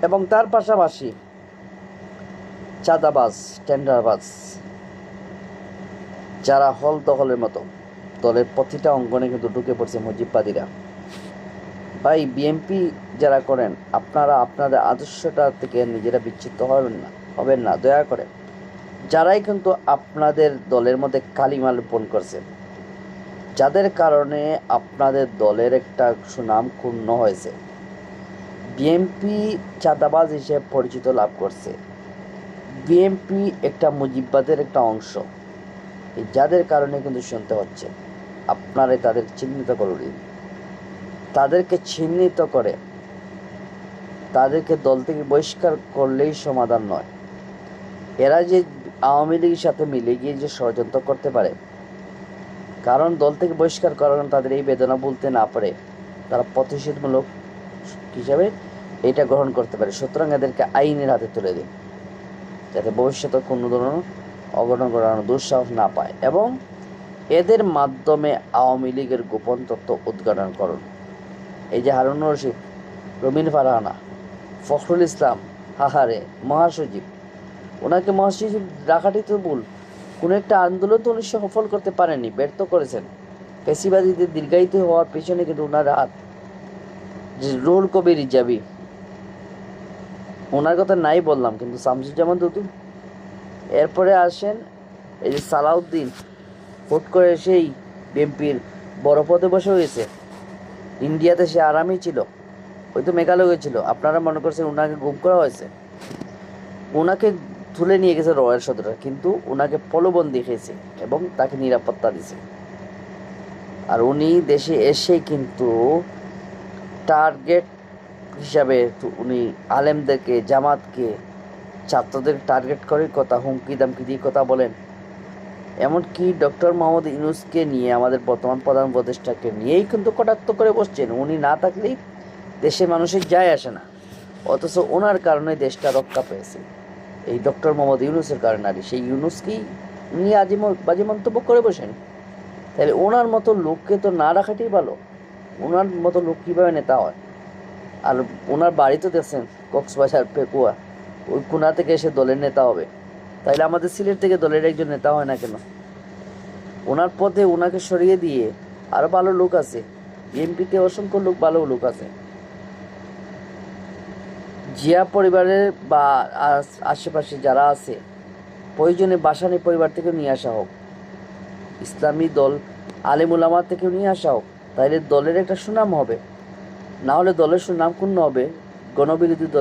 এবং তার পাশাপাশি চাঁদাবাজ, টেন্ডারবাজ যারা হল দখলের মতো দলের প্রতিটা অঙ্গনে কিন্তু ঢুকে পড়ছে মুজিববাদীরা। ভাই, বিএনপি যারা করেন, আপনারা আপনাদের আদর্শটা থেকে নিজেরা বিচ্ছিন্ন হবেন না দয়া করে। যারাই কিন্তু আপনাদের দলের মধ্যে কালিমা রোপণ করছেন, যাদের কারণে আপনাদের দলের একটা সুনাম ক্ষুণ্ণ হয়েছে। বিএনপি চাঁদাবাজ হিসেবে পরিচিত লাভ করছে। বিএনপি একটা মুজিববাদের একটা অংশ, যাদের কারণে কিন্তু শুনতে হচ্ছে। আপনারাই তাদের চিহ্নিত করুন। তাদেরকে চিহ্নিত করে তাদেরকে দল থেকে বহিষ্কার করলেই সমাধান নয়। এরা যে আওয়ামী লীগের সাথে মিলে গিয়ে যে ষড়যন্ত্র করতে পারে, কারণ দল থেকে বহিষ্কার করার তাদের এই বেদনা বলতে না পারে, তারা প্রতিশোধমূলক হিসাবে এটা গ্রহণ করতে পারে। সুতরাং এদেরকে আইনের হাতে তুলে দিন, যাতে ভবিষ্যতে কোনো ধরনের অঘটন ঘটানোর দুঃসাহস না পায়, এবং এদের মাধ্যমে আওয়ামী লীগের গোপন তথ্য উদ্ঘাটন করুন। এই যে হারুন রশিদ, রবিন ফারহানা, ফখরুল ইসলাম, হাহারে মহাসচিব, ওনাকে মহাসচিব রাখাটাই তো ভুল। কোনো একটা আন্দোলন তো উনি সফল করতে পারেননি, ব্যর্থ করেছেন। ফেসিবাদীদের দীর্ঘায়িত হওয়ার পেছনে কিন্তু ওনার হাত। রুহুল কবির রিজাভি, ওনার কথা নাই বললাম, কিন্তু শামসুজ্জামান দুদু। এরপরে আসেন এই যে সালাউদ্দিন, হুট করে সেই বিএনপির বড় পদে বসে হয়েছে। ইন্ডিয়াতে সে আরামই ছিল, ওই তো মেঘালয় ছিল। আপনারা মনে করছেন ওনাকে গুম করা হয়েছে? ওনাকে তুলে নিয়ে গেছে রয়ের সদরে, কিন্তু ওনাকে পলবন্দি খেয়েছে এবং তাকে নিরাপত্তা দিছে। আর উনি দেশে এসে কিন্তু টার্গেট হিসাবে উনি আলেমদেরকে, জামাতকে, ছাত্রদের টার্গেট করে কথা হুমকি দামকি দিয়ে কথা বলেন। এমনকি ডক্টর মোহাম্মদ ইউনূসকে নিয়ে, আমাদের বর্তমান প্রধান উপদেষ্টাকে নিয়েই কিন্তু কটাক্ষ করে বসছেন। উনি না থাকলেই দেশের মানুষের যায় আসে না, অথচ ওনার কারণে দেশটা রক্ষা পেয়েছে, এই ডক্টর মোহাম্মদ ইউনূসের কারণে। আর সেই ইউনূসকেই উনি বাজে মন্তব্য করে বসেন। তাহলে ওনার মতো লোককে তো না রাখাটাই ভালো। ওনার মতো লোক কীভাবে নেতা হয়? আর ওনার বাড়ি তো দেখছেন কক্সবাজার, পেকুয়া, ওই কোনা থেকে এসে দলের নেতা হবে। তাইলে আমাদের সিলেট থেকে দলের একজন নেতা হয় না কেন? ওনার পথে ওনাকে সরিয়ে দিয়ে আরও ভালো লোক আছে। বিএনপিতে অসংখ্য লোক, ভালো লোক আছে। জিয়া পরিবারের বা আশেপাশে যারা আছে, প্রয়োজনে বাসানি পরিবার থেকেও নিয়ে আসা হোক, ইসলামী দল আলেম উলামা থেকেও নিয়ে আসা হোক, তাইলে দলের একটা সুনাম হবে। না হলে দলের সুনাম ক্ষুণ্ণ হবে। গণবিরোধী দল